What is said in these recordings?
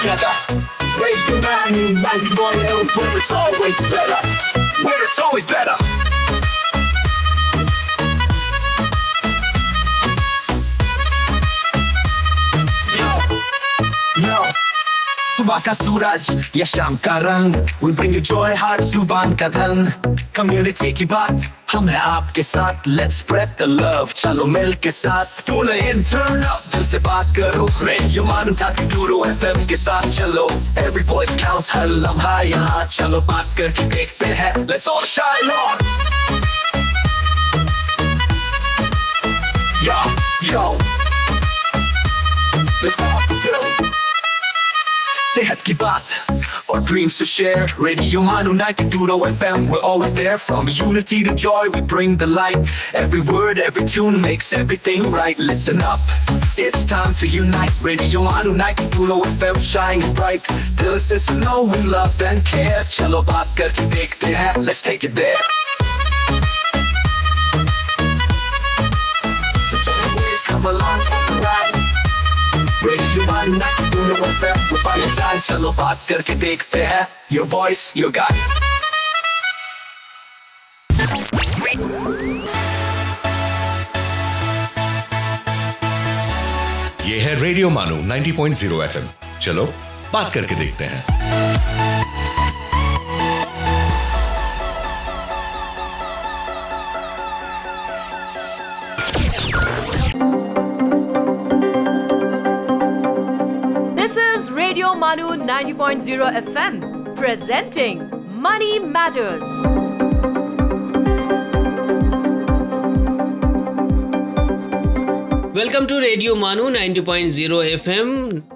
together. Radio Manu 91 where it's always better. Where it's always better. Yo, सुबह का सूरज या शाम का रंग, we bring you joy हर जुबान का धन। Community की बात हम हैं आपके साथ, let's spread the love, चलो मिल के साथ। Tune in, turn up, दिल से बात करो, Radio Manu 92 FM के साथ चलो। Every voice counts, हर लम्हा यहाँ, चलो बात करके देखते हैं, let's all shine on। Yo, let's all go। सेहत की बात और dreams to share, Radio Manu 92 FM, we're always there. From unity to joy, we bring the light. Every word, every tune makes everything right. Listen up, it's time to unite. Radio Manu 92 FM, shining bright. Dill se suno, we love and care. Chalo baat karke dekhte hain, let's take it there. So come along for the ride. Radio Manu 92 FM, we're by your side. चलो बात करके देखते हैं, your voice, your guide. ये है radio MANUU 90.0 FM। चलो बात करके देखते हैं। Radio Manu 90.0 FM presenting Money Matters. Welcome to radio MANUU 90.0 FM।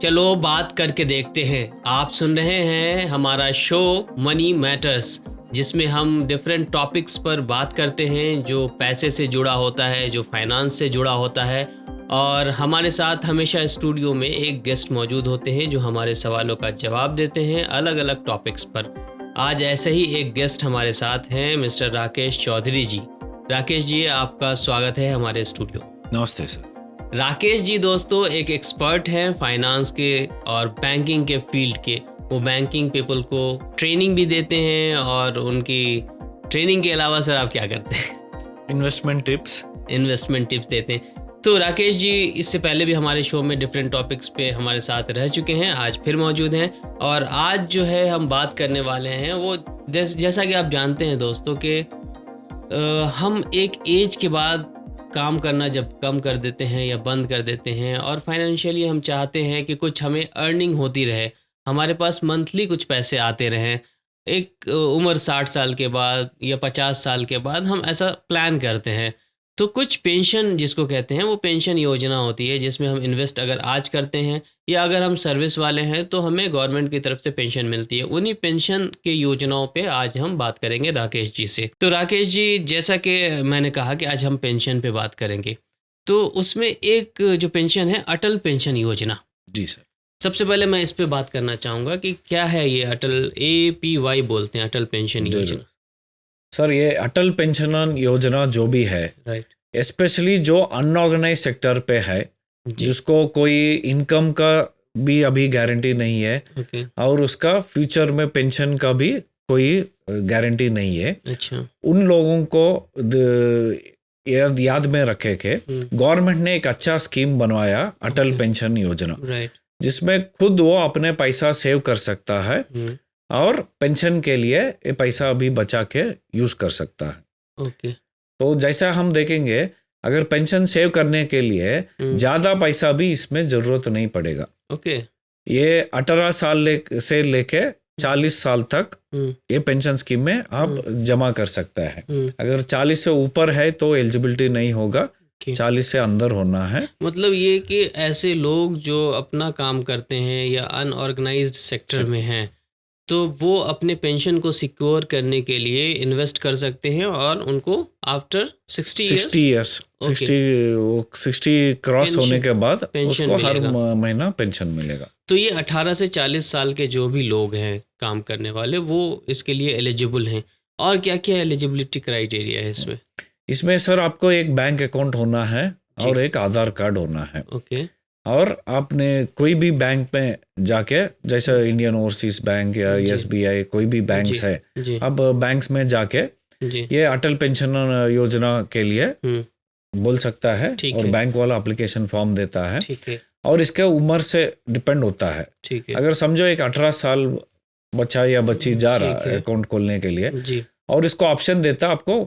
चलो बात करके देखते हैं। आप सुन रहे हैं हमारा शो मनी मैटर्स, जिसमें हम डिफरेंट टॉपिक्स पर बात करते हैं जो पैसे से जुड़ा होता है, जो फाइनेंस से जुड़ा होता है। और हमारे साथ हमेशा स्टूडियो में एक गेस्ट मौजूद होते हैं जो हमारे सवालों का जवाब देते हैं अलग अलग टॉपिक्स पर। आज ऐसे ही एक गेस्ट हमारे साथ हैं, मिस्टर राकेश चौधरी जी। राकेश जी, आपका स्वागत है हमारे स्टूडियो। नमस्ते सर। राकेश जी दोस्तों एक एक्सपर्ट हैं फाइनेंस के और बैंकिंग के फील्ड के। वो बैंकिंग पीपल को ट्रेनिंग भी देते हैं, और उनकी ट्रेनिंग के अलावा सर आप क्या करते हैं? इन्वेस्टमेंट टिप्स देते हैं। तो राकेश जी इससे पहले भी हमारे शो में डिफरेंट टॉपिक्स पे हमारे साथ रह चुके हैं, आज फिर मौजूद हैं। और आज जो है हम बात करने वाले हैं वो जैसा कि आप जानते हैं दोस्तों कि हम एक एज के बाद काम करना जब कम कर देते हैं या बंद कर देते हैं, और फाइनेंशियली हम चाहते हैं कि कुछ हमें अर्निंग होती रहे, हमारे पास मंथली कुछ पैसे आते रहें। एक उम्र 60 साल के बाद या 50 साल के बाद हम ऐसा प्लान करते हैं। तो कुछ पेंशन जिसको कहते हैं वो पेंशन योजना होती है, जिसमें हम इन्वेस्ट अगर आज करते हैं या अगर हम सर्विस वाले हैं तो हमें गवर्नमेंट की तरफ से पेंशन मिलती है। उन्हीं पेंशन के योजनाओं पे आज हम बात करेंगे राकेश जी से। तो राकेश जी, जैसा कि मैंने कहा कि आज हम पेंशन पे बात करेंगे, तो उसमें एक जो पेंशन है अटल पेंशन योजना। जी सर। सबसे पहले मैं इस पे बात करना चाहूँगा कि क्या है ये अटल APY बोलते हैं, अटल पेंशन योजना। सर, ये अटल पेंशन योजना जो भी है, राइट, स्पेशली जो अनऑर्गेनाइज सेक्टर पे है, जिसको कोई इनकम का भी अभी गारंटी नहीं है, और उसका फ्यूचर में पेंशन का भी कोई गारंटी नहीं है। अच्छा। उन लोगों को याद में रखे के गवर्नमेंट ने एक अच्छा स्कीम बनवाया, अटल पेंशन योजना, जिसमें खुद वो अपने पैसा सेव कर सकता है और पेंशन के लिए ये पैसा अभी बचा के यूज कर सकता है। ओके। तो जैसा हम देखेंगे, अगर पेंशन सेव करने के लिए ज्यादा पैसा भी इसमें जरूरत नहीं पड़ेगा। ओके। ये 18 साल से लेके 40 साल तक ये पेंशन स्कीम में आप जमा कर सकता है। अगर 40 से ऊपर है तो एलिजिबिलिटी नहीं होगा, 40 से अंदर होना है। मतलब ये कि ऐसे लोग जो अपना काम करते हैं या अनऑर्गेनाइज्ड सेक्टर में हैं, तो वो अपने पेंशन को सिक्योर करने के लिए इन्वेस्ट कर सकते हैं, और उनको आफ्टर 60 क्रॉस होने के बाद उसको हर महीना पेंशन मिलेगा। तो ये 18 से 40 साल के जो भी लोग हैं काम करने वाले, वो इसके लिए एलिजिबल हैं। और क्या क्या एलिजिबिलिटी क्राइटेरिया है इसमें? इसमें सर आपको एक बैंक अकाउंट होना है और एक आधार कार्ड होना है। ओके। और आपने कोई भी बैंक में जाके, जैसे इंडियन ओवरसीज बैंक या SBI कोई भी बैंक्स है, अब बैंक्स में जाके ये अटल पेंशन योजना के लिए बोल सकता है और बैंक वाला एप्लीकेशन फॉर्म देता है और इसके उम्र से डिपेंड होता है। अगर समझो एक 18 साल बच्चा या बच्ची जा रहा है अकाउंट खोलने के लिए और इसको ऑप्शन देता है आपको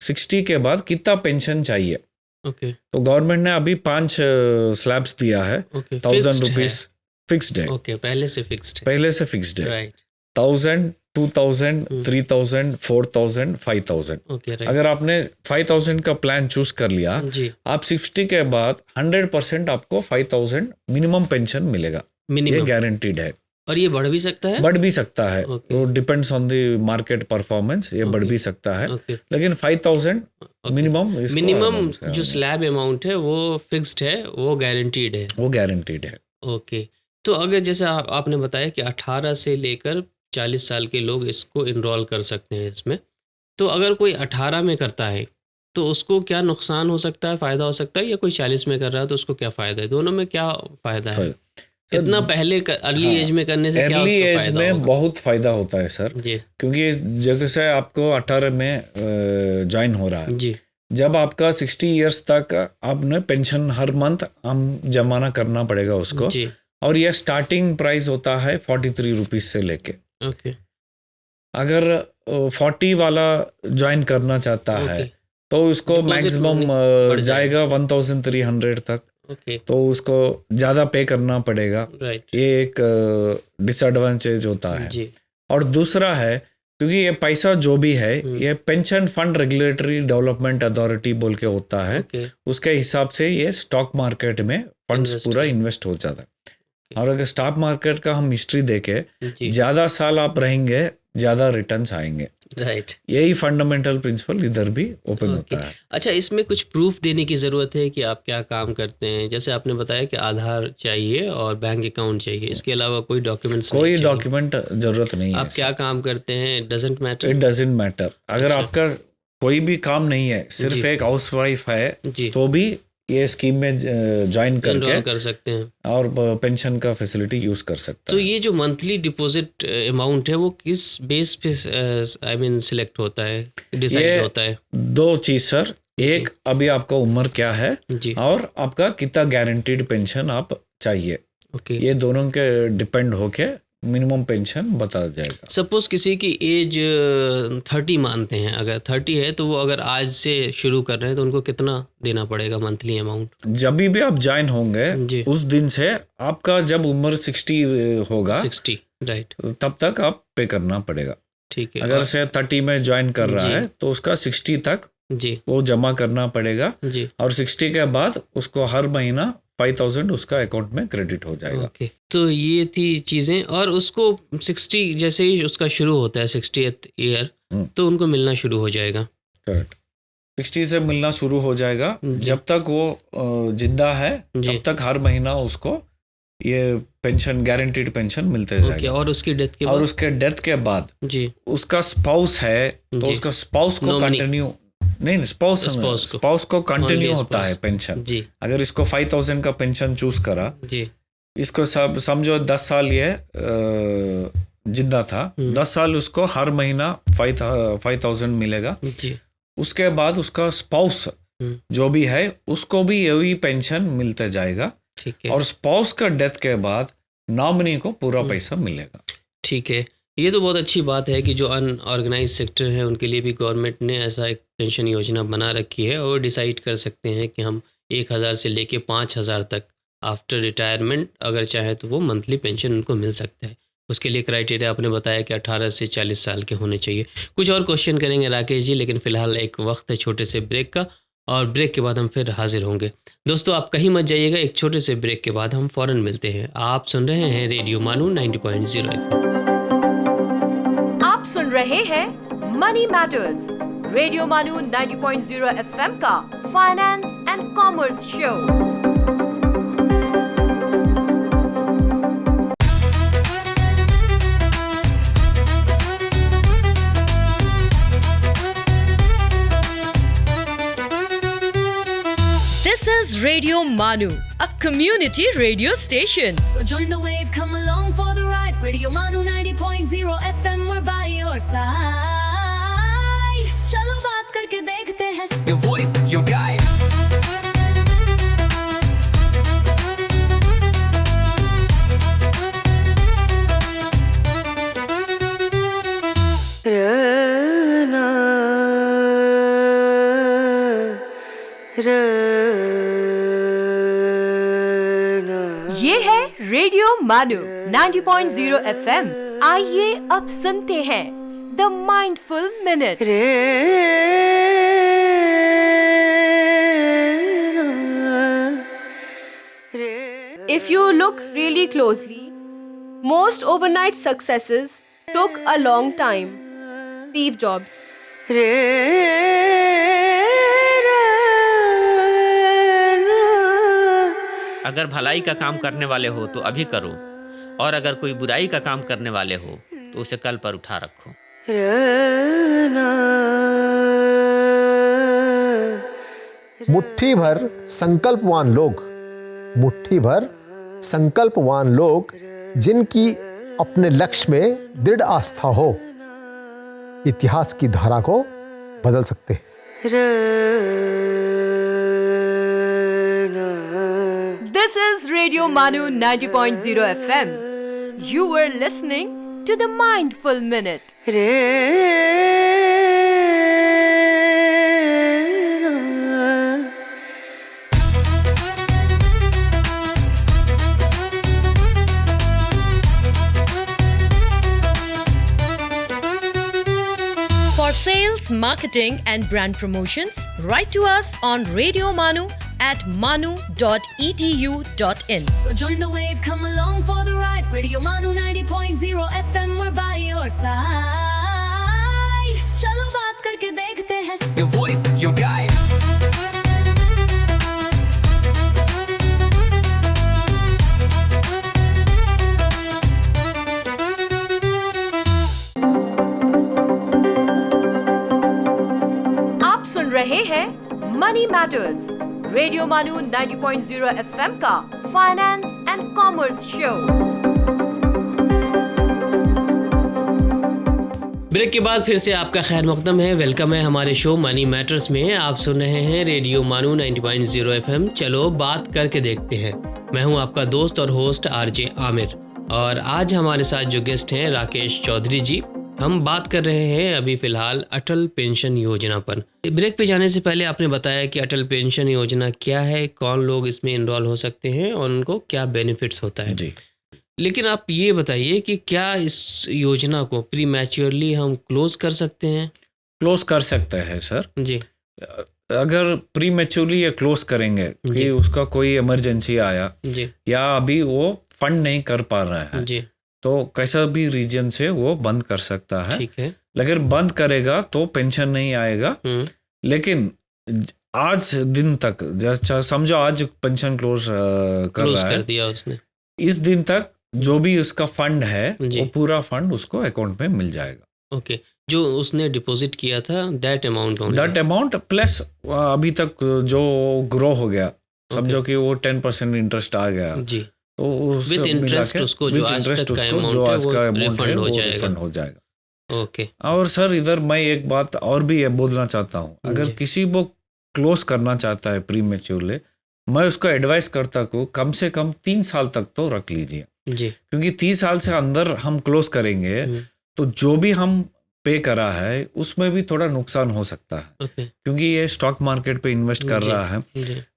60 के बाद कितना पेंशन चाहिए। तो गवर्नमेंट ने अभी 5 स्लैब्स दिया है, 1000 रुपीज फिक्स्ड है। पहले से फिक्स्ड है 1000, 2000, 3000, 4000, 5000। अगर आपने 5000 का प्लान चूज कर लिया, आप 60 के बाद 100% आपको 5000 मिनिमम पेंशन मिलेगा, ये गारंटीड है। और ये बढ़ भी सकता है वो depends on the market performance, ये बढ़ भी सकता है लेकिन 5000 मिनिमम जो स्लैब अमाउंट है वो फिक्स्ड है, वो गारंटीड है। ओके, तो अगर जैसे आपने बताया कि 18 से लेकर 40 साल के लोग इसको इनरोल कर सकते हैं इसमें, तो अगर कोई 18 में करता है तो उसको क्या नुकसान हो सकता है, फ़ायदा हो सकता है, या कोई 40 में कर रहा है तो उसको क्या फ़ायदा है? दोनों में क्या फ़ायदा है? कितना पहले अर्ली एज में करने से क्या अर्ली एज में बहुत फ़ायदा होता है सर, क्योंकि जगह से आपको 18 में ज्वाइन हो रहा है, जब आपका 60 इयर्स तक आपने पेंशन हर मंथ हम जमाना करना पड़ेगा उसको, और यह स्टार्टिंग प्राइस होता है 43 रुपीज से लेके। अगर 40 वाला ज्वाइन करना चाहता है तो उसको मैक्सिमम जाएगा 1300 तक, तो उसको ज़्यादा पे करना पड़ेगा। ये एक डिसएडवांटेज होता है। और दूसरा है, क्योंकि ये पैसा जो भी है ये pension fund regulatory development authority बोल के होता है, उसके हिसाब से ये स्टॉक मार्केट में फंड्स पूरा इन्वेस्ट हो जाता है। और अगर स्टॉक मार्केट का हम हिस्ट्री देखें, ज्यादा साल आप रहेंगे ज्यादा रिटर्न्स आएंगे। यही फंडामेंटल प्रिंसिपल इधर भी ओपन होता है। अच्छा, इसमें कुछ प्रूफ देने की जरूरत है कि आप क्या काम करते हैं? जैसे आपने बताया कि आधार चाहिए और बैंक अकाउंट चाहिए, इसके अलावा कोई डॉक्यूमेंट्स? कोई डॉक्यूमेंट जरूरत नहीं है। आप क्या काम करते हैं? It doesn't matter. अगर आपका कोई भी काम नहीं है, सिर्फ एक हाउस वाइफ है, तो भी ये स्कीम में ज्वाइन करके कर सकते हैं और पेंशन का फैसिलिटी यूज कर सकते हैं। तो ये जो मंथली डिपॉजिट अमाउंट है वो किस बेस पे सिलेक्ट होता है, डिसाइड होता है? 2 चीज सर, एक अभी आपका उम्र क्या है और आपका कितना गारंटीड पेंशन आप चाहिए, ये दोनों के डिपेंड होके मिनिमम पेंशन बता जाएगा। सपोज किसी की एज 30 मानते हैं, अगर 30 है तो वो अगर आज से शुरू कर रहे हैं तो उनको कितना देना पड़ेगा मंथली अमाउंट? जब भी आप ज्वाइन होंगे उस दिन से आपका जब उम्र 60 होगा, 60 राइट, तब तक आप पे करना पड़ेगा। ठीक है। अगर से 30 में ज्वाइन कर रहा है तो उसका 60 तक वो जमा करना पड़ेगा और 60 के बाद उसको हर महीना 5000 उसका अकाउंट में क्रेडिट हो जाएगा। तो ये थी चीजें। और उसको 60 जैसे ही उसका शुरू होता है 60th ईयर, तो उनको मिलना शुरू हो जाएगा। करेक्ट, 60 से मिलना शुरू हो जाएगा। जब तक वो जिंदा है तब तक हर महीना उसको ये पेंशन, गारंटीड पेंशन मिलते जाएगा। और उसकी डेथ के बाद उसका स्पाउस है तो उसका स्पाउस को कंटिन्यू नहीं, स्पाउस को कंटिन्यू होता है पेंशन। अगर इसको 5000 का पेंशन चूज करा, इसको सब समझो 10 साल ये जिंदा था, 10 साल उसको हर महीना 5000 मिलेगा। उसके बाद उसका स्पाउस जो भी है उसको भी यही पेंशन मिलते जाएगा। और स्पाउस का डेथ के बाद नॉमिनी को पूरा पैसा मिलेगा। ठीक है, ये तो बहुत अच्छी बात है कि जो अनऑर्गेनाइज सेक्टर है उनके लिए भी गवर्नमेंट ने ऐसा एक पेंशन योजना बना रखी है और डिसाइड कर सकते हैं कि हम 1000 से लेके 5000 तक आफ्टर रिटायरमेंट अगर चाहे तो वो मंथली पेंशन उनको मिल सकता है। उसके लिए क्राइटेरिया आपने बताया कि 18 से 40 साल के होने चाहिए। कुछ और क्वेश्चन करेंगे राकेश जी, लेकिन फ़िलहाल एक वक्त है छोटे से ब्रेक का, और ब्रेक के बाद हम फिर हाजिर होंगे। दोस्तों आप कहीं मत जाइएगा, एक छोटे से ब्रेक के बाद हम फ़ौरन मिलते हैं। आप सुन रहे हैं रेडियो मानू 90.0 आप सुन रहे हैं money matters, radio MANUU 90.0 FM का finance and commerce show. This is Radio Manu, a community radio station. So join the wave, come along for the ride. Radio Manu 90.0 FM, we're by your side. चलो बात करके देखते हैं. Your voice, your guide. ये है radio MANUU 90.0 FM। आइए अब सुनते हैं the mindful minute. If you look really closely, most overnight successes took a long time. Steve Jobs. अगर भलाई का काम करने वाले हो तो अभी करो, और अगर कोई बुराई का काम करने वाले हो तो उसे कल पर उठा रखो। मुट्ठी भर संकल्पवान लोग जिनकी अपने लक्ष्य में दृढ़ आस्था हो, इतिहास की धारा को बदल सकते हैं। This is Radio Manu 90.0 FM. You were listening to the Mindful Minute. For sales, marketing and brand promotions, write to us on Radio Manu at manu.edu.in. So join the wave, come along for the ride. Radio Manu 90.0 FM, we're by your side. चलो बात करके देखते हैं. Your voice, your guide. आप सुन रहे हैं money matters, radio MANUU 90.0 FM का finance and commerce show. Break के बाद फिर से आपका खैर मकदम है। वेलकम है हमारे शो मनी मैटर्स में। आप सुन रहे हैं रेडियो मानू 90.0 FM। चलो बात करके देखते हैं। मैं हूं आपका दोस्त और होस्ट आरजे आमिर, और आज हमारे साथ जो गेस्ट हैं राकेश चौधरी जी। हम बात कर रहे हैं अभी फ़िलहाल अटल पेंशन योजना पर। ब्रेक पे जाने से पहले आपने बताया कि अटल पेंशन योजना क्या है, कौन लोग इसमें इनरोल हो सकते हैं और उनको क्या बेनिफिट्स होता है जी। लेकिन आप ये बताइए कि क्या इस योजना को प्री मैच्योरली हम क्लोज कर सकते हैं? क्लोज कर सकते हैं सर जी। अगर प्री मैच्योरली ये क्लोज करेंगे कि उसका कोई इमरजेंसी आया जी, या अभी वो फंड नहीं कर पा रहा है जी, तो कैसा भी रीजन से वो बंद कर सकता है। ठीक है। लेकिन बंद करेगा तो पेंशन नहीं आएगा। लेकिन आज दिन तक, जैसा समझो आज पेंशन क्लोज कर रहा है, कर दिया उसने, इस दिन तक जो भी उसका फंड है जी। वो पूरा फंड उसको अकाउंट में मिल जाएगा। ओके। जो उसने डिपॉजिट किया था दैट अमाउंट प्लस अभी तक जो ग्रो हो गया, समझो कि वो 10% इंटरेस्ट आ गया, जी, तो विद इंटरेस्ट उसको जो आज तक का अमाउंट है वो रिफंड हो जाएगा। ओके। और सर इधर मैं एक बात और भी ये बोलना चाहता हूँ, अगर किसी वो क्लोज करना चाहता है प्री मैच्योरली, मैं उसको एडवाइस करता को कम से कम 3 साल तक तो रख लीजिए जी, क्योंकि 30 साल से अंदर हम क्लोज करेंगे तो जो भी हम पे करा है उसमें भी थोड़ा नुकसान हो सकता है। ओके। क्योंकि ये स्टॉक मार्केट पे इन्वेस्ट कर रहा है,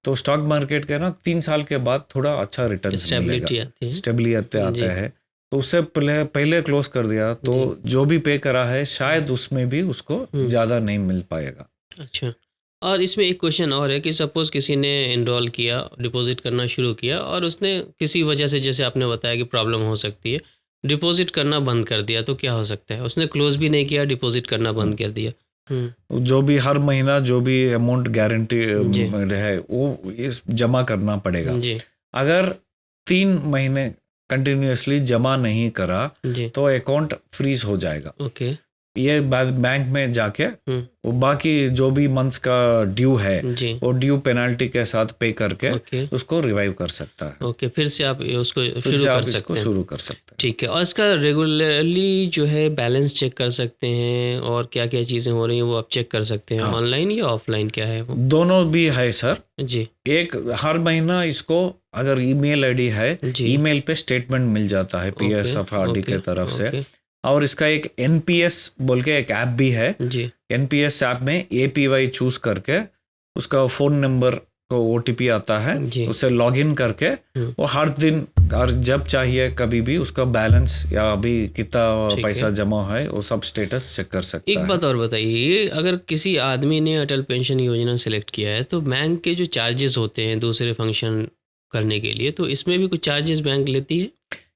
तो स्टॉक मार्केट के ना 3 साल के बाद थोड़ा अच्छा रिटर्न मिलेगा, स्टेबिलिटी आते हैं। तो उससे पहले क्लोज कर दिया तो जो भी पे करा है शायद उसमें भी उसको ज़्यादा नहीं मिल पाएगा। अच्छा। और इसमें एक क्वेश्चन और है कि सपोज किसी ने इनरोल किया, डिपॉजिट करना शुरू किया और उसने किसी वजह से, जैसे आपने बताया कि प्रॉब्लम हो सकती है, डिपॉजिट करना बंद कर दिया, तो क्या हो सकता है? उसने क्लोज भी नहीं किया, डिपॉजिट करना बंद कर दिया। जो भी हर महीना जो भी अमाउंट गारंटी है वो जमा करना पड़ेगा जी। अगर 3 महीने कंटिन्यूअसली जमा नहीं करा तो अकाउंट फ्रीज हो जाएगा। ओके। ये बैंक में जाके वो बाकी जो भी मंथ्स का ड्यू है जी। वो ड्यू पेनाल्टी के साथ पे करके ओके। उसको रिवाइव कर सकता है। ओके, फिर से आप उसको फिर शुरू से कर आप सकते इसको हैं। शुरू कर सकते हैं। ठीक है, और इसका रेगुलरली जो है बैलेंस चेक कर सकते हैं और क्या क्या चीज़ें हो रही हैं वो आप चेक कर सकते हैं। ऑनलाइन या ऑफलाइन क्या है वो? दोनों भी है सर। जी एक हर महीना इसको अगर ईमेल आईडी है, जी। ईमेल पे स्टेटमेंट मिल जाता है PSFRD के तरफ से। ओके, और इसका एक NPS बोल के एक ऐप भी है। जी NPS ऐप में APY चूज करके उसका फोन नंबर को OTP आता है, जी। उसे लॉगिन करके वो हर दिन और जब चाहिए कभी भी उसका बैलेंस या अभी कितना ठीक पैसा है। जमा है वो सब स्टेटस चेक कर सकता एक है। बात और बताइए, अगर किसी आदमी ने अटल पेंशन योजना सेलेक्ट किया है तो बैंक के जो चार्जेस होते हैं दूसरे फंक्शन करने के लिए, तो इसमें भी कुछ चार्जेस बैंक लेती है?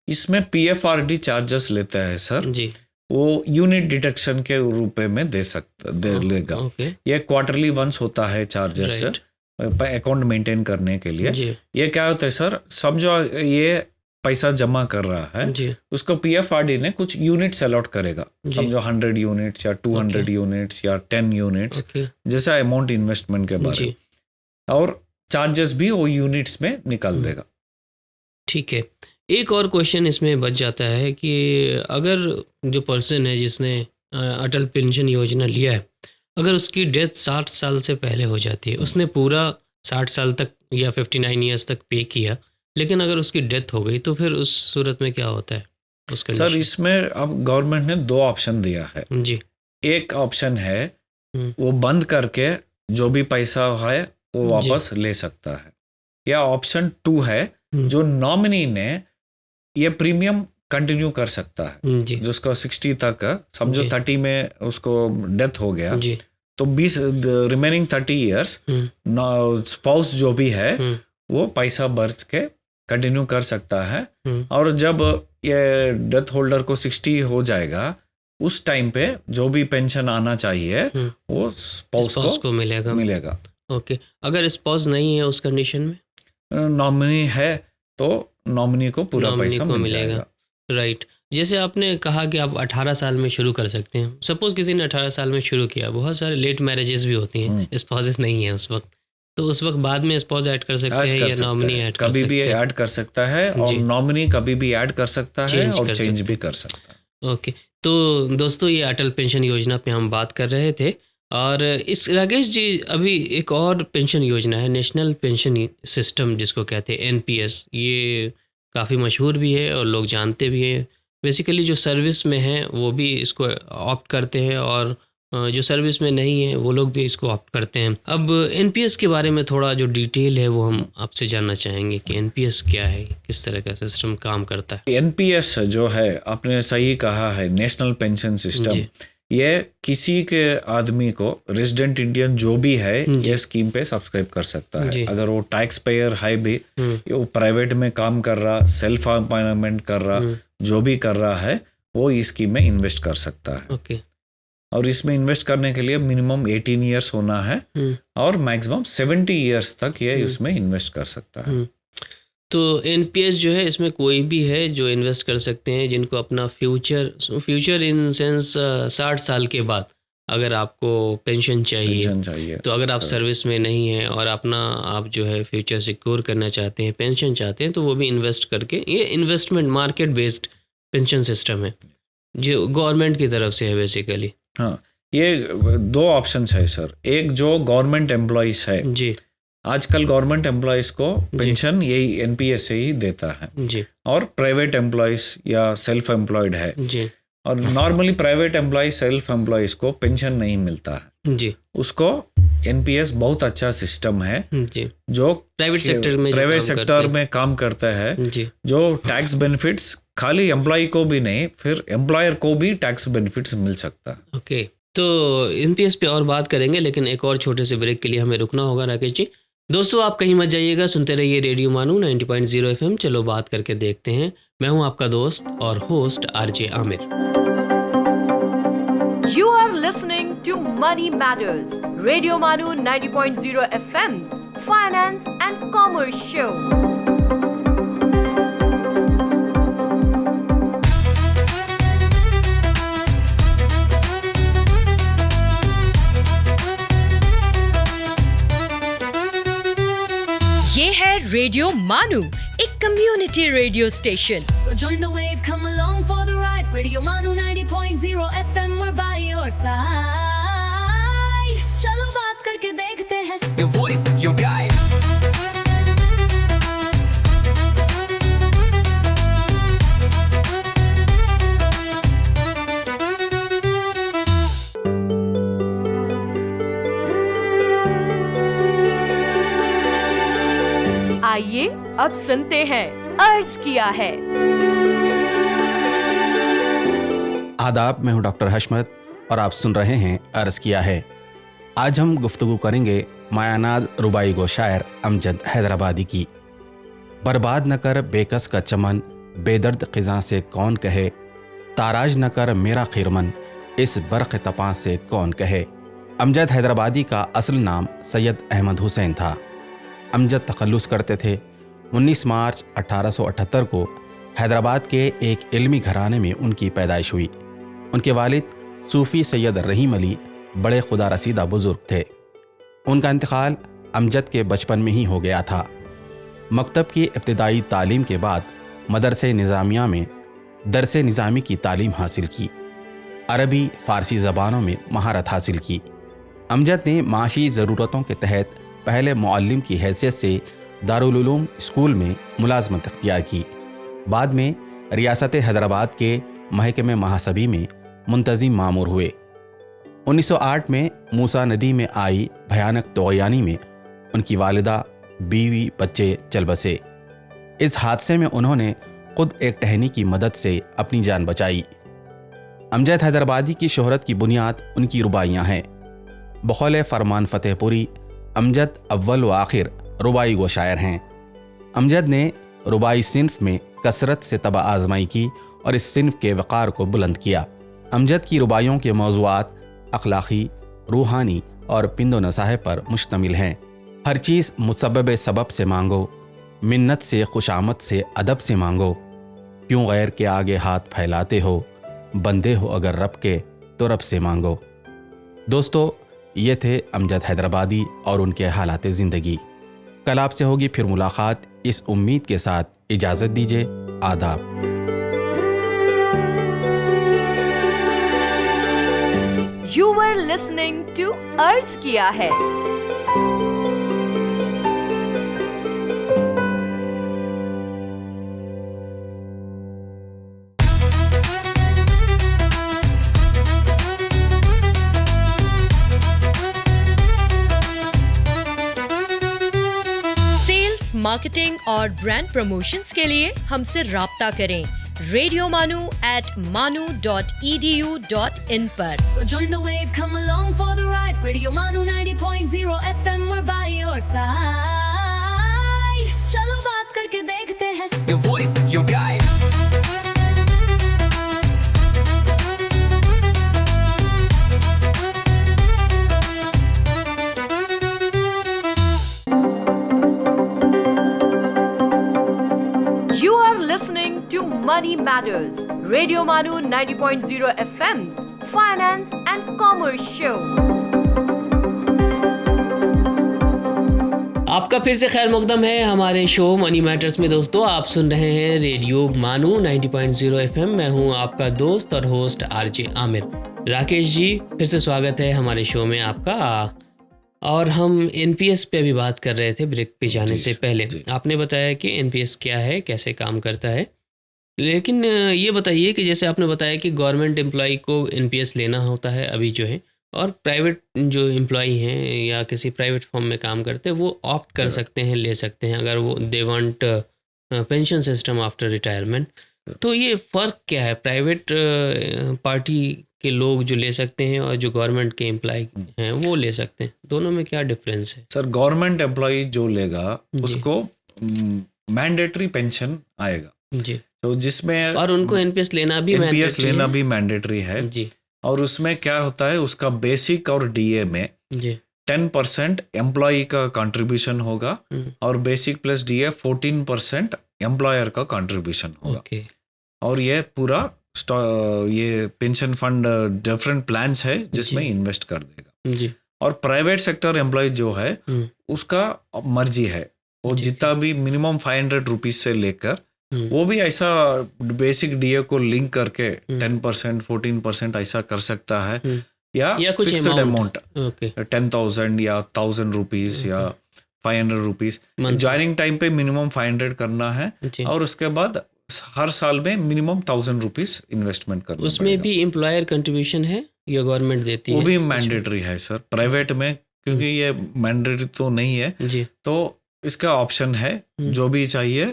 इसमें PFRD चार्जेस लेता है सर। जी वो यूनिट डिडक्शन के रूप में दे लेगा। ओके ये क्वार्टरली वंस होता है चार्जेस अकाउंट मेंटेन करने के लिए। जी ये क्या होता है सर, समझो ये पैसा जमा कर रहा है, जी उसको PFRD ने कुछ यूनिट्स अलॉट करेगा। जी। समझो 100 यूनिट्स या 200 यूनिट्स या 10 यूनिट्स, ओके जैसा अमाउंट इन्वेस्टमेंट के बारे जी में, और चार्जेस भी वो यूनिट्स में निकाल देगा। ठीक है। एक और क्वेश्चन इसमें बच जाता है कि अगर जो पर्सन है जिसने अटल पेंशन योजना लिया है, अगर उसकी डेथ 60 साल से पहले हो जाती है, उसने पूरा 60 साल तक या 59 ईयर्स तक पे किया, लेकिन अगर उसकी डेथ हो गई तो फिर उस सूरत में क्या होता है उस सर कंडीशन? इसमें अब गवर्नमेंट ने 2 ऑप्शन दिया है। जी एक ऑप्शन है वो बंद करके जो भी पैसा है वो वापस ले सकता है, या ऑप्शन 2 है जो नॉमिनी ने ये प्रीमियम कंटिन्यू कर सकता है। जी जिसको 60 तक समझो जी। 30 में उसको डेथ हो गया, जी तो 20 रिमेनिंग 30 ईयर्स स्पाउस जो भी है वो पैसा बर्च के कंटिन्यू कर सकता है। और जब ये डेथ होल्डर को 60 हो जाएगा उस टाइम पे जो भी पेंशन आना चाहिए वो स्पाउस को मिलेगा। ओके, अगर स्पाउस नहीं है उस कंडीशन में, नॉमिनी है तो नॉमिनी को पूरा नॉमिनी पैसा को मिल मिलेगा। जाएगा। राइट, जैसे आपने कहा कि आप 18 साल में शुरू कर सकते हैं। सपोज किसी ने 18 साल में शुरू किया, बहुत सारे लेट मैरिजेस भी होती हैं, स्पाउसेस नहीं है उस वक्त, तो उस वक्त बाद में स्पाउस ऐड कर सकते हैं या नॉमिनी ऐड कर सकते हैं? कभी भी ऐड कर सकता है, और नॉमिनी कभी भी ऐड कर सकता है और चेंज भी कर सकता है। ओके, तो दोस्तों ये अटल पेंशन योजना पे हम बात कर रहे थे, और इस राकेश जी अभी एक और पेंशन योजना है, नेशनल पेंशन सिस्टम जिसको कहते हैं NPS। ये काफ़ी मशहूर भी है और लोग जानते भी हैं। बेसिकली जो सर्विस में हैं वो भी इसको ऑप्ट करते हैं, और जो सर्विस में नहीं है वो लोग भी इसको ऑप्ट करते हैं। अब NPS के बारे में थोड़ा जो डिटेल है वो हम आपसे जानना चाहेंगे कि NPS क्या है, किस तरह का सिस्टम काम करता है। NPS जो है आपने सही कहा है, नेशनल पेंशन सिस्टम, ये किसी के आदमी को रेजिडेंट इंडियन जो भी है ये स्कीम पे सब्सक्राइब कर सकता है। अगर वो टैक्स पेयर है भी, वो प्राइवेट में काम कर रहा, सेल्फ एम्प्लॉयमेंट कर रहा, जो भी कर रहा है वो इस स्कीम में इन्वेस्ट कर सकता है। ओके, और इसमें इन्वेस्ट करने के लिए मिनिमम 18 ईयर्स होना है और मैक्सिमम 70 ईयर्स तक ये इसमें इन्वेस्ट कर सकता है। तो NPS जो है इसमें कोई भी है जो इन्वेस्ट कर सकते हैं, जिनको अपना फ्यूचर इन सेंस 60 साल के बाद अगर आपको पेंशन चाहिए, तो अगर आप सर्विस में नहीं हैं और अपना आप जो है फ्यूचर सिक्योर करना चाहते हैं, पेंशन चाहते हैं, तो वो भी इन्वेस्ट करके, ये investment market based pension system है जो गवर्नमेंट की तरफ से है बेसिकली। हाँ, ये 2 ऑप्शंस है सर। एक जो गवर्नमेंट एम्प्लॉइज है जी, आजकल गवर्नमेंट एम्प्लॉइज को पेंशन यही NPS से ही देता है जी, और प्राइवेट एम्प्लॉइज या सेल्फ एम्प्लॉयड है जी, और normally private employees self employees को पेंशन नहीं मिलता है जी, उसको NPS बहुत अच्छा सिस्टम है जी, जो प्राइवेट सेक्टर में काम करता है, जी, जो टैक्स बेनिफिट्स खाली एम्प्लॉय को भी नहीं, फिर एम्प्लॉयर को भी टैक्स बेनिफिट्स मिल सकता है। ओके, तो NPS पे और बात करेंगे, लेकिन एक और छोटे से ब्रेक के लिए हमें रुकना होगा राकेश जी। दोस्तों आप कहीं मत जाइएगा, सुनते रहिए रेडियो मानू 90.0 FM। चलो बात करके देखते हैं। मैं हूं आपका दोस्त और host RJ Aamir. You are listening to Money Matters, Radio Manu 90.0 FM's Finance and Commerce Show. Radio मानू, एक community radio station. So join the wave, come along for the ride. Radio Manu 90.0 FM, we're by your side. चलो बात करके देखते हैं. Your voice, your guide. आइए अब सुनते हैं अर्ज किया है। आदाब, मैं हूं डॉक्टर हशमत और आप सुन रहे हैं अर्ज किया है। आज हम गुफ्तगू करेंगे मायानाज रुबाई गो शायर अमजद हैदराबादी की। बर्बाद न कर बेकस का चमन, बेदर्द ख़िज़ां से कौन कहे, ताराज न कर मेरा खिरमन, इस बर्क़ तपां से कौन कहे। अमजद हैदराबादी का असल नाम सैयद अहमद हुसैन था। अमजद तखल्लुस करते थे। 19 मार्च 1878 को हैदराबाद के एक इल्मी घराने में उनकी पैदाइश हुई। उनके वालिद सूफ़ी सैयद रहीम अली बड़े खुदा रसीदा बुज़ुर्ग थे। उनका इंतकाल अमजद के बचपन में ही हो गया था। मकतब की इब्तिदाई तालीम के बाद मदरसे निज़ामिया में दरसे निज़ामी की तालीम हासिल की। अरबी फ़ारसी ज़बानों में महारत हासिल की। अमजद ने माशी ज़रूरतों के तहत पहले मुअल्लिम की हैसियत से दारुल उलूम स्कूल में मुलाजमत अख्तियार की। बाद में रियासत हैदराबाद के महकमे महासबी में मुंतज़िम मामूर हुए। 1908 में मूसा नदी में आई भयानक तोग़यानी में उनकी वालिदा, बीवी, बच्चे चल बसे। इस हादसे में उन्होंने खुद एक टहनी की मदद से अपनी जान बचाई। अमजद हैदराबादी की शोहरत की बुनियाद उनकी रुबाइयाँ हैं। बखौल फरमान फ़तेहपुरी अमजद अव्वल व आखिर रुबाई गो शायर हैं। अमजद ने रुबाई सिन्फ में कसरत से तबा आजमाई की और इस सिन्फ के वक़ार को बुलंद किया। अमजद की रुबाइयों के मौज़ूआत अखलाक़ी, रूहानी और पिंदो नसाहे पर मुश्तमिल हैं। हर चीज़ मुसब्बब सबब से मांगो, मिन्नत से खुशामद से अदब से मांगो, क्यों गैर के आगे हाथ फैलाते हो, बंदे हो अगर रब के तो रब से मांगो। दोस्तों, ये थे अमजद हैदराबादी और उनके हालात ज़िंदगी। कल आपसे होगी फिर मुलाकात, इस उम्मीद के साथ इजाज़त दीजिए। आदाब। You were listening to अर्ज किया है। सेल्स, मार्केटिंग और ब्रांड प्रमोशंस के लिए हमसे राब्ता करें radiomanu@manu.edu.in पर। So join the wave, come along for the ride. Radio Manu 90.0 FM, we're by your side. चलो बात करके देखते हैं. Your voice, your guide. You are listening to Money Matters, Radio Manu 90.0 FM's Finance and Commerce Show. आपका फिर से खैर मकदम है हमारे शो मनी मैटर्स में। दोस्तों, आप सुन रहे हैं रेडियो मानू 90.0 FM। मैं हूं आपका दोस्त और होस्ट आरजे आमिर। राकेश जी, फिर से स्वागत है हमारे शो में आपका। और हम एनपीएस पे भी बात कर रहे थे ब्रेक पे जाने से पहले। आपने बताया कि एनपीएस क्या है, कैसे काम करता है, लेकिन ये बताइए कि जैसे आपने बताया कि गवर्नमेंट एम्प्लॉय को एनपीएस लेना होता है अभी जो है, और प्राइवेट जो एम्प्लॉय हैं या किसी प्राइवेट फर्म में काम करते हैं वो ऑप्ट कर सकते हैं, ले सकते हैं अगर वो they want pension system after retirement. तो ये फ़र्क क्या है, प्राइवेट पार्टी के लोग जो ले सकते हैं और जो गवर्नमेंट के एम्प्लॉय हैं वो ले सकते हैं, दोनों में क्या डिफरेंस है? सर, गवर्नमेंट एम्प्लॉय जो लेगा उसको मैंडेटरी पेंशन आएगा जी, तो जिसमें और उनको एनपीएस लेना भी मैंडेटरी है जी। और उसमें क्या होता है, उसका बेसिक और डीए में जी 10% एम्प्लॉय का कंट्रीब्यूशन होगा और बेसिक प्लस डीए 14% एम्प्लॉयर का कंट्रीब्यूशन होगा। और ये पूरा ये पेंशन फंड डिफरेंट प्लान्स है जिसमें इन्वेस्ट कर देगा जी। और प्राइवेट सेक्टर एम्प्लॉय जो है उसका मर्जी है, वो जितना भी मिनिमम 500 रुपीज से लेकर वो भी ऐसा बेसिक डीए को लिंक करके 10% 14% ऐसा कर सकता है, या कुछ फिक्स्ड अमाउंट ओके 10,000 या 1,000 रुपीज या 500 रुपीज। ज्वाइनिंग टाइम पे मिनिमम 500 करना है और उसके बाद हर साल में मिनिमम 1,000 रुपीज इन्वेस्टमेंट करना। उसमें भी एम्प्लॉयर कंट्रीब्यूशन है या गवर्नमेंट देती है? वो भी मैंडेटरी है सर, प्राइवेट में क्योंकि ये मैंडेटरी तो नहीं है जी, तो इसका ऑप्शन है जो भी चाहिए।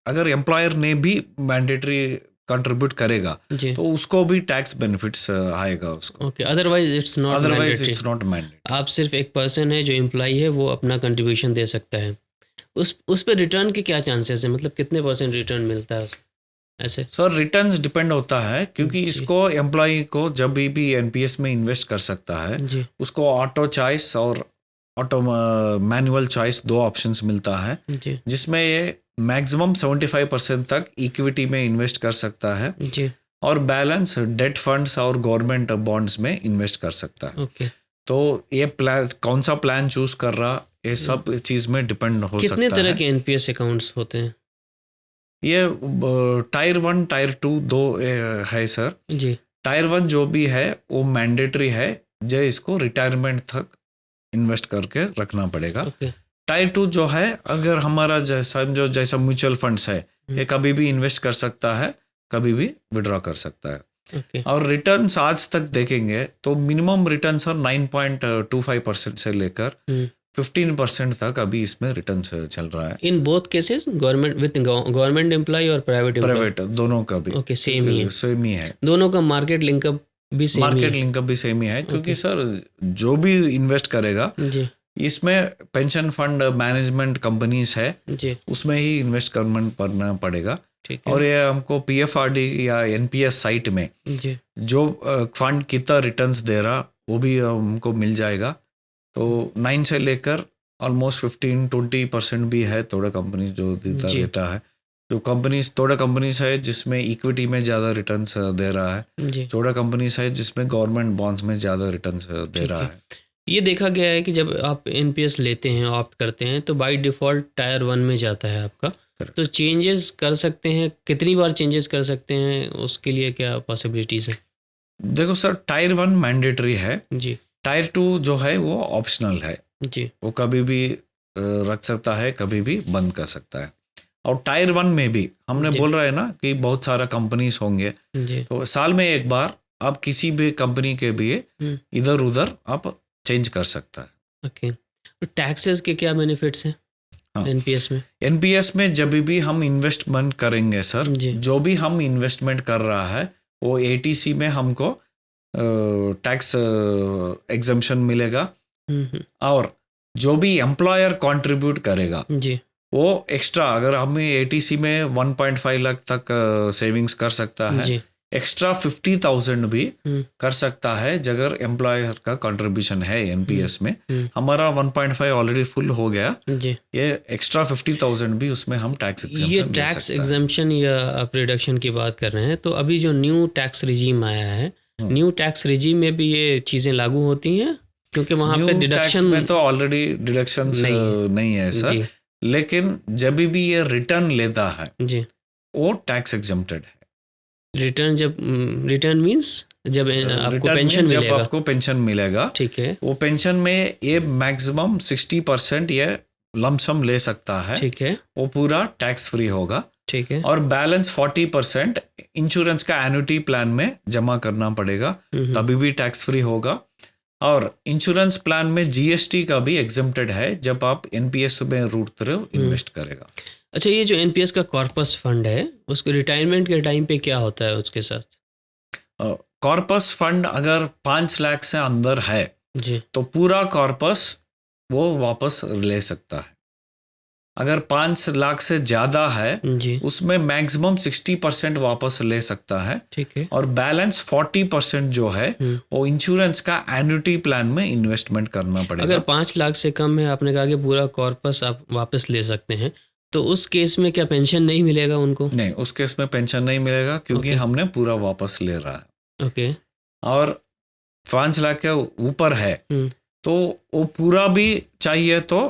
अगर एम्प्लॉयर ने भी मैंडेटरी कंट्रीब्यूट करेगा तो उसको भी टैक्स बेनिफिट्स आएगा उसको। Okay, otherwise it's not mandatory. आप सिर्फ एक पर्सन है जो एम्प्लॉय है वो अपना कंट्रीब्यूशन दे सकता है। उस पे रिटर्न के क्या चांसेस हैं, मतलब कितने % रिटर्न मिलता है ऐसे? सर रिटर्न्स डिपेंड होता है क्योंकि इसको एम्प्लॉय को जब भी एनपीएस में इन्वेस्ट कर सकता है, उसको ऑटो चॉइस और ऑटो मैनुअल चॉइस 2 ऑप्शंस मिलता है, जिसमें ये मैक्सिमम 75% तक इक्विटी में इन्वेस्ट कर सकता है और बैलेंस डेट फंड्स और गवर्नमेंट बॉन्ड्स में इन्वेस्ट कर सकता है। तो ये प्लान कौन सा प्लान चूज कर रहा, ये सब चीज में डिपेंड हो सकता है। कितने तरह के एनपीएस अकाउंट्स होते हैं? ये टायर 1 टायर 2 2 है सर जी। टायर 1 जो भी है वो मैंडेटरी है, जो इसको रिटायरमेंट तक इन्वेस्ट करके रखना पड़ेगा। टायर 2 जो है अगर हमारा जैसा म्यूचुअल फंड्स है, ये कभी भी इन्वेस्ट कर सकता है, कभी भी विड्रॉ कर सकता है। और रिटर्न्स आज तक देखेंगे तो मिनिमम रिटर्न्स और 9.25% से लेकर 15% तक अभी इसमें रिटर्न्स चल रहा है। In both cases government employ और प्राइवेट दोनों का भी ओके सेम ही है। दोनों का मार्केट लिंकअप भी सेम ही है क्योंकि सर जो भी इन्वेस्ट करेगा इसमें पेंशन फंड मैनेजमेंट कंपनीज है उसमें ही इन्वेस्ट करना पड़ेगा। और ये हमको पीएफआरडी या एनपीएस साइट में जो फंड कितना रिटर्न्स दे रहा वो भी हमको मिल जाएगा। तो 9 से लेकर ऑलमोस्ट 15-20% भी है थोड़ा कंपनीज जो देता है। जो थोड़ा कंपनीज है जिसमें इक्विटी में ज़्यादा रिटर्न्स दे रहा है, थोड़ा कंपनीज है जिसमें गवर्नमेंट बॉन्ड्स में ज़्यादा रिटर्न्स दे रहा है। ये देखा गया है कि जब आप एनपीएस लेते हैं, ऑप्ट करते हैं तो बाय डिफ़ॉल्ट टायर 1 में जाता है आपका, तो चेंजेस कर सकते हैं, कितनी बार चेंजेस कर सकते हैं, उसके लिए क्या पॉसिबिलिटीज़ है? देखो सर टायर 1 मैंडेटरी है जी, टायर 2 जो है वो ऑप्शनल है जी, वो कभी भी रख सकता है, कभी भी बंद कर सकता है। और टायर 1 में भी हमने बोल रहे हैं ना कि बहुत सारा कंपनीज होंगे, तो साल में एक बार आप किसी भी कंपनी के भी इधर उधर आप चेंज कर सकता है। ओके, तो टैक्सेस के क्या बेनिफिट्स हैं एनपीएस में? एनपीएस में जब भी हम इन्वेस्टमेंट करेंगे सर, जो भी हम इन्वेस्टमेंट कर रहा है वो एटीसी में हमको टैक्स एग्जम्पशन मिलेगा। और जो भी एम्प्लॉयर कंट्रीब्यूट करेगा वो एक्स्ट्रा, अगर हमें एटीसी में 1.5 लाख तक सेविंग्स कर सकता है, एक्स्ट्रा 50,000 भी कर सकता है अगर एम्प्लॉयर का कंट्रीब्यूशन है एनपीएस में। हमारा 1.5 ऑलरेडी फुल हो गया, ये एक्स्ट्रा 50,000 भी उसमें हम टैक्स एग्जम्पशन ये टैक्स एग्जम्पशन या रिडक्शन की बात कर रहे हैं। तो अभी जो न्यू टैक्स रिजीम आया है, न्यू टैक्स रिजीम में भी ये चीज़ें लागू होती हैं? क्योंकि वहाँ पे डिडक्शन में तो ऑलरेडी डिडक्शन नहीं है सर, लेकिन जब भी ये रिटर्न लेता है वो टैक्स एग्जम्प्टेड है। रिटर्न मींस जब आपको पेंशन मिलेगा, ठीक है, वो पेंशन में ये मैक्सिमम 60% ये लमसम ले सकता है, ठीक है, वो पूरा टैक्स फ्री होगा, ठीक है, और बैलेंस 40% इंश्योरेंस का एन्युटी प्लान में जमा करना पड़ेगा, तभी भी टैक्स फ्री होगा। और इंश्योरेंस प्लान में जीएसटी का भी एग्जम्प्टेड है जब आप एनपीएस में रूट थ्रू इन्वेस्ट करेगा। अच्छा, ये जो एनपीएस का कॉर्पस फंड है उसको रिटायरमेंट के टाइम पे क्या होता है उसके साथ? कॉर्पस फंड अगर 5 लाख से अंदर है तो पूरा कॉर्पस वो वापस ले सकता है। अगर 5 लाख से ज्यादा है उसमें मैक्सिमम 60% वापस ले सकता है, ठीक है, और बैलेंस 40% जो है वो इंश्योरेंस का एन्युटी प्लान में इन्वेस्टमेंट करना पड़ेगा। अगर 5 लाख से कम है, आपने कहा कि पूरा कॉर्पस आप वापस ले सकते हैं, तो उस केस में क्या पेंशन नहीं मिलेगा उनको? नहीं, उस केस में पेंशन नहीं मिलेगा क्योंकि हमने पूरा वापस ले रहा है। ओके, और 5 लाख के ऊपर है तो वो पूरा भी चाहिए तो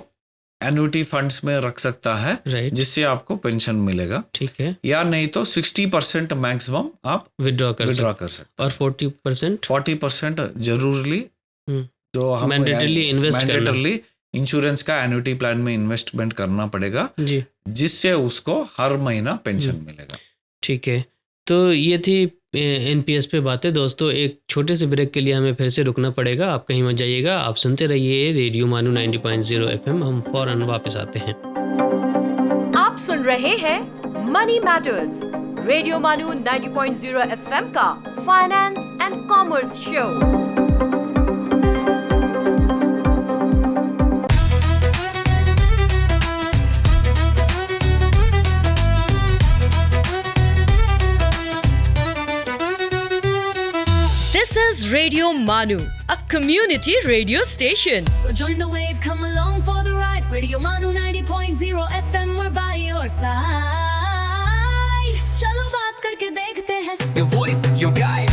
एन्युटी फंड्स में रख सकता है, Right. जिससे आपको पेंशन मिलेगा। ठीक है। या नहीं तो 60% मैक्सिमम आप विड्रॉ कर सकते और 40% 40% जरूरी जो हम मैंडेटरली इन्वेस्ट करना मैंडेटरली इंश्योरेंस का एन्युटी प्लान में इन्वेस्टमेंट करना पड़ेगा जी, जिससे उसको हर महीना पेंशन मिलेगा। ठीक है। तो ये थी एनपीएस पे बातें। दोस्तों एक छोटे से ब्रेक के लिए हमें फिर से रुकना पड़ेगा, आप कहीं मत जाइएगा, आप सुनते रहिए रेडियो मानू 90.0 एफएम। हम फौरन वापस आते हैं। आप सुन रहे हैं money matters, radio MANUU 90.0 FM का finance and commerce show. This is Radio Manu, a community radio station. So join the wave, come along for the ride. Radio Manu 90.0 FM, we're by your side. चलो बात करके देखते हैं. Your voice, your guide.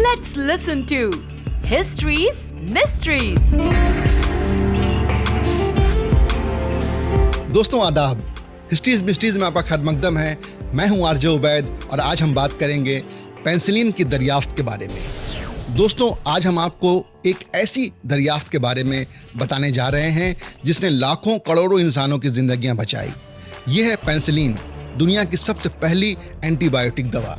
Let's listen to History's Mysteries. दोस्तों आदाब, histories mysteries में आपका खैर मकदम है। मैं हूं आरजे उबैद और आज हम बात करेंगे पेंसिलिन की दरियाफ्त के बारे में। दोस्तों आज हम आपको एक ऐसी दरियाफ्त के बारे में बताने जा रहे हैं जिसने लाखों करोड़ों इंसानों की जिंदगियां बचाई। यह है पेंसिलिन, दुनिया की सबसे पहली एंटीबायोटिक दवा।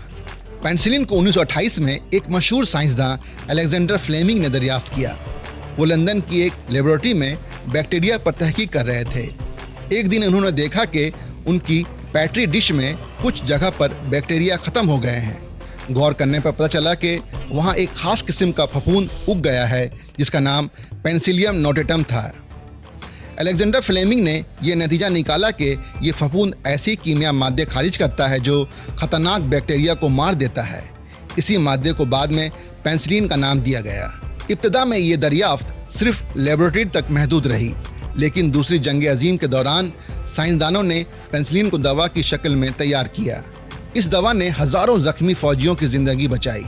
पेंसिलिन को 1928 में एक मशहूर साइंसदान अलेक्जेंडर फ्लेमिंग ने दरियाफ्त किया। वो लंदन की एक लेबोरेटरी में बैक्टीरिया पर तहकीक कर रहे थे। एक दिन उन्होंने देखा कि उनकी पैट्री डिश में कुछ जगह पर बैक्टीरिया ख़त्म हो गए हैं। गौर करने पर पता चला कि वहाँ एक ख़ास किस्म का फफूंद उग गया है जिसका नाम पेंसिलियम नोटेटम था। अलेक्जेंडर फ्लेमिंग ने यह नतीजा निकाला कि ये फफूंद ऐसी कीमिया मादे खारिज करता है जो ख़तरनाक बैक्टीरिया को मार देता है। इसी मादे को बाद में पेंसिलिन का नाम दिया गया। इब्तिदा में ये दरियाफ्त सिर्फ लेबोरेटरी तक महदूद रही, लेकिन दूसरी जंग अजीम के दौरान साइंसदानों ने पेंसिलिन को दवा की शक्ल में तैयार किया। इस दवा ने हज़ारों ज़ख्मी फ़ौजियों की ज़िंदगी बचाई।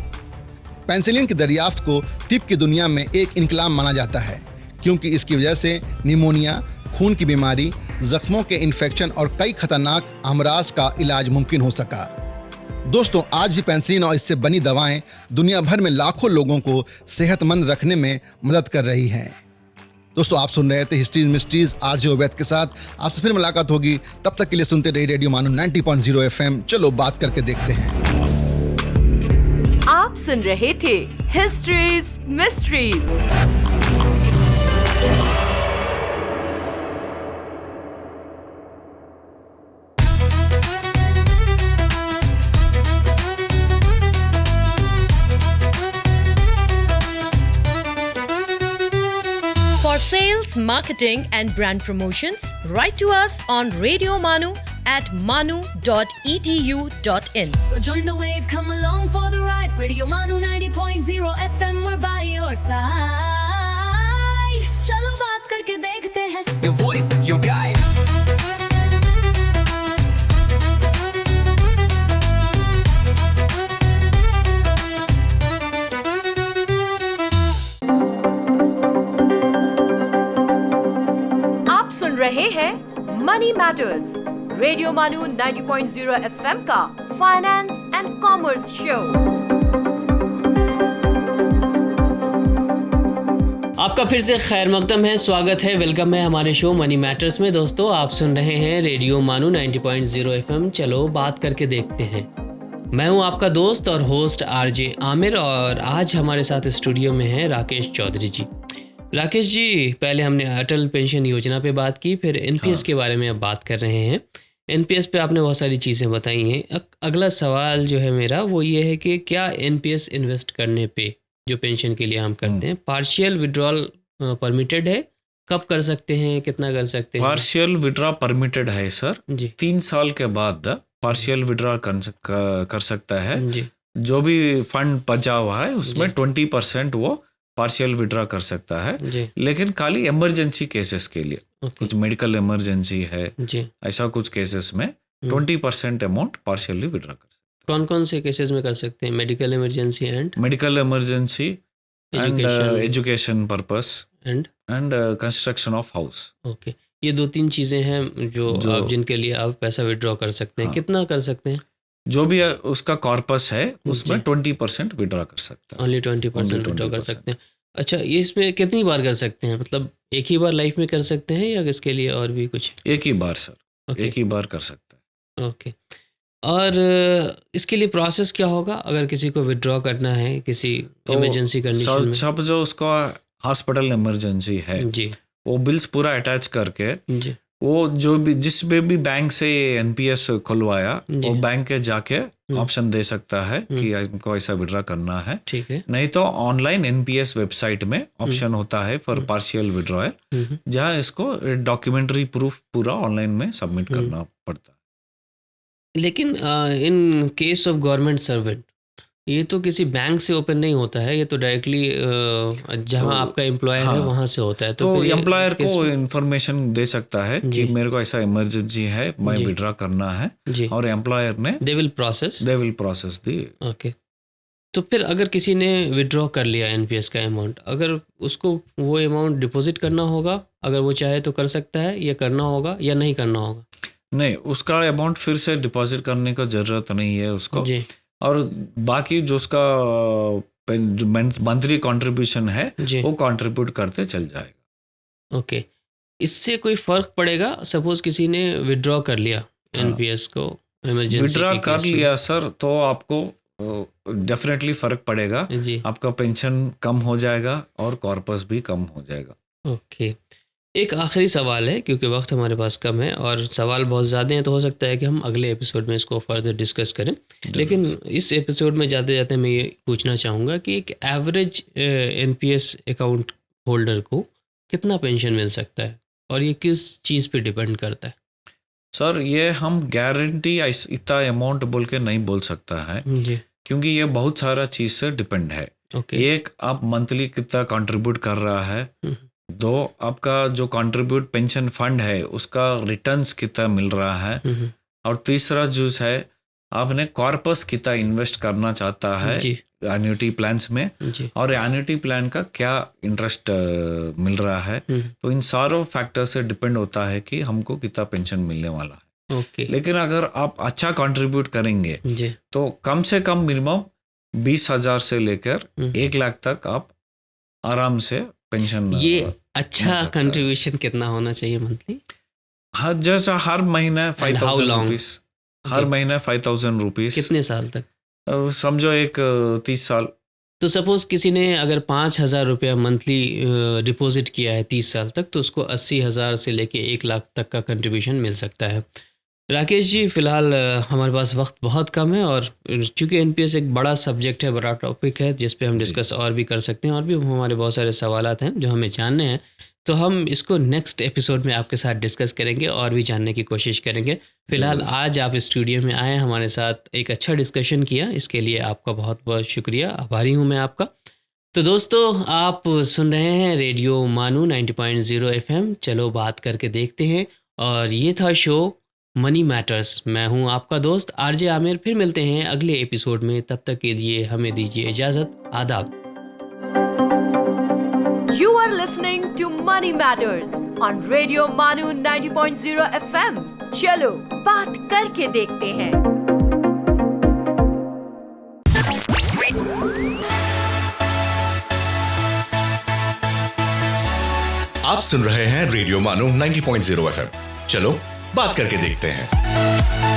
पेंसिलिन की दरियाफ्त को तिब की दुनिया में एक इनकलाब माना जाता है, क्योंकि इसकी वजह से निमोनिया, खून की बीमारी, जख्मों के इन्फेक्शन और कई खतरनाक अमराज का इलाज मुमकिन हो सका। दोस्तों आज भी पेंसिलिन और इससे बनी दवाएं दुनिया भर में लाखों लोगों को सेहतमंद रखने में मदद कर रही हैं। दोस्तों आप सुन रहे थे हिस्ट्रीज मिस्ट्रीज आरजे उबैद के साथ। आपसे फिर मुलाकात होगी, तब तक के लिए सुनते रहिए रेडियो मानू 90.0 एफएम। चलो बात करके देखते हैं। आप सुन रहे थे History's Mysteries. For sales, marketing and brand promotions, write to us on Radio Manu at manu.edu.in. So join the wave, come along for the ride. Radio Manu 90.0 FM, we're by your side. चलो बात करके देखते हैं. Your voice, your guide. रहे हैं money matters, radio MANUU 90.0 FM का finance and commerce show. आपका फिर से खैर मकदम है, स्वागत है, वेलकम है हमारे शो मनी मैटर्स में। दोस्तों आप सुन रहे हैं रेडियो मानू 90.0 एफएम। चलो बात करके देखते हैं। मैं हूं आपका दोस्त और होस्ट आरजे आमिर और आज हमारे साथ स्टूडियो में हैं राकेश चौधरी जी। राकेश जी, पहले हमने अटल पेंशन योजना पे बात की, फिर एनपीएस के बारे में अब बात कर रहे हैं। एनपीएस पे आपने बहुत सारी चीज़ें बताई हैं। अगला सवाल जो है मेरा वो ये है कि क्या एनपीएस इन्वेस्ट करने पे जो पेंशन के लिए हम करते हैं, पार्शियल विड्रॉल परमिटेड है? कब कर सकते हैं, कितना कर सकते हैं? पार्शियल विड्रॉ परमिटेड है सर जी। 3 साल के बाद पार्शियल विड्रॉ कर सकता है जी। जो भी फंड बचा हुआ है उसमें 20% वो पार्शियल विड्रॉ कर सकता है, जी। लेकिन खाली इमरजेंसी केसेस के लिए, कुछ मेडिकल इमरजेंसी है, जी। ऐसा कुछ केसेस में 20% अमाउंट पार्शियली विड्रॉ कर सकते हैं। कौन कौन से केसेस में कर सकते हैं? Medical emergency and medical emergency and education purpose and construction of house. Okay, ये 2-3 चीज़ें हैं जो आप जिनके लिए आप पैसा विड्रॉ कर सकते हैं। कितना कर सकते हैं? जो भी उसका कॉर्पस है उसमें 20% विड्रॉ कर सकता है। ओनली 20% विड्रॉ कर सकते हैं। अच्छा, ये इसमें कितनी बार कर सकते हैं? मतलब एक ही बार लाइफ में कर सकते हैं या इसके लिए और भी कुछ? एक ही बार सर, एक ही बार कर सकते हैं। ओके, और इसके लिए प्रोसेस क्या होगा अगर किसी को विड्रॉ करना है किसी इमरजेंसी कंडीशन में? सब जो उसका हॉस्पिटल इमरजेंसी है जी, वो बिल्स पूरा अटैच करके जी, वो जो भी जिस भी बैंक से एनपीएस खुलवाया वो बैंक के जाके ऑप्शन दे सकता है कि हमको ऐसा विड्रॉ करना है। ठीक है। नहीं तो ऑनलाइन एनपीएस वेबसाइट में ऑप्शन होता है फॉर पार्शियल विड्रॉयल, जहाँ इसको डॉक्यूमेंट्री प्रूफ पूरा ऑनलाइन में सबमिट करना पड़ता है। लेकिन in case of government servant ये तो किसी बैंक से ओपन नहीं होता है, ये तो डायरेक्टली जहां आपका एम्प्लॉयर है वहां से होता है। तो एम्प्लॉयर को इन्फॉर्मेशन दे सकता है कि मेरे को ऐसा इमरजेंसी है, मैं विड्रॉ करना है, और एम्प्लॉयर ने they will process the. Okay, तो फिर अगर किसी ने विड्रॉ कर लिया एनपीएस का अमाउंट, अगर उसको वो अमाउंट डिपॉजिट करना होगा, अगर वो चाहे तो कर सकता है, या करना होगा या नहीं करना होगा? नहीं, उसका अमाउंट फिर से डिपॉजिट करने का जरूरत नहीं है उसको जी। और बाकी जो उसका मंथली कंट्रीब्यूशन है वो कंट्रीब्यूट करते चल जाएगा। ओके, इससे कोई फर्क पड़ेगा? सपोज किसी ने विड्रॉ कर लिया एनपीएस को, इमरजेंसी विड्रॉ कर लिया सर, तो आपको डेफिनेटली फर्क पड़ेगा जी। आपका पेंशन कम हो जाएगा और कॉर्पस भी कम हो जाएगा। ओके, एक आखिरी सवाल है क्योंकि वक्त हमारे पास कम है और सवाल बहुत ज़्यादा हैं, तो हो सकता है कि हम अगले एपिसोड में इसको फर्दर डिस्कस करें, लेकिन इस एपिसोड में जाते जाते मैं ये पूछना चाहूँगा कि एक एवरेज एनपीएस अकाउंट होल्डर को कितना पेंशन मिल सकता है और ये किस चीज़ पे डिपेंड करता है? सर, ये हम गारंटी इतना अमाउंट बोल के नहीं बोल सकता है जी। क्योंकि ये बहुत सारा चीज़ से डिपेंड है। एक, आप मंथली कितना कंट्रीब्यूट कर रहा है, 2, आपका जो कंट्रीब्यूट पेंशन फंड है उसका रिटर्न्स कितना मिल रहा है, और तीसरा जो है आपने कॉर्पस कितना इन्वेस्ट करना चाहता है एन्युटी प्लान्स में, और एन्युटी प्लान का क्या इंटरेस्ट मिल रहा है। तो इन सारों फैक्टर से डिपेंड होता है कि हमको कितना पेंशन मिलने वाला है। लेकिन अगर आप अच्छा कंट्रीब्यूट करेंगे तो कम से कम मिनिमम 20,000 से लेकर 1 लाख तक आप आराम से पेंशन। ये अच्छा कंट्रीब्यूशन कितना होना चाहिए मंथली? जैसा हर महीना 5,000 रुपीज, हर महीना 5,000 रुपीज। कितने साल तक? समझो एक 30 साल। तो सपोज किसी ने अगर 5,000 रुपया मंथली डिपॉजिट किया है 30 साल तक, तो उसको 80,000 से लेके 1 लाख तक का कंट्रीब्यूशन मिल सकता है। राकेश जी, फ़िलहाल हमारे पास वक्त बहुत कम है और चूँकि एनपीएस एक बड़ा सब्जेक्ट है, बड़ा टॉपिक है जिस पे हम डिस्कस और भी कर सकते हैं, और भी हमारे बहुत सारे सवालात हैं जो हमें जानने हैं, तो हम इसको नेक्स्ट एपिसोड में आपके साथ डिस्कस करेंगे और भी जानने की कोशिश करेंगे। फ़िलहाल आज आप स्टूडियो में आए, हमारे साथ एक अच्छा डिस्कशन किया, इसके लिए आपका बहुत बहुत शुक्रिया, आभारी हूँ मैं आपका। तो दोस्तों, आप सुन रहे हैं रेडियो मानू 90.0 FM, चलो बात करके देखते हैं, और ये था शो मनी मैटर्स। मैं हूं आपका दोस्त आरजे आमिर। फिर मिलते हैं अगले एपिसोड में, तब तक के लिए हमें दीजिए इजाजत। आदाब। You are listening to Money Matters on Radio Manu 90.0 FM. चलो बात करके देखते हैं। आप सुन रहे हैं रेडियो मानू 90.0 FM। चलो बात करके देखते हैं।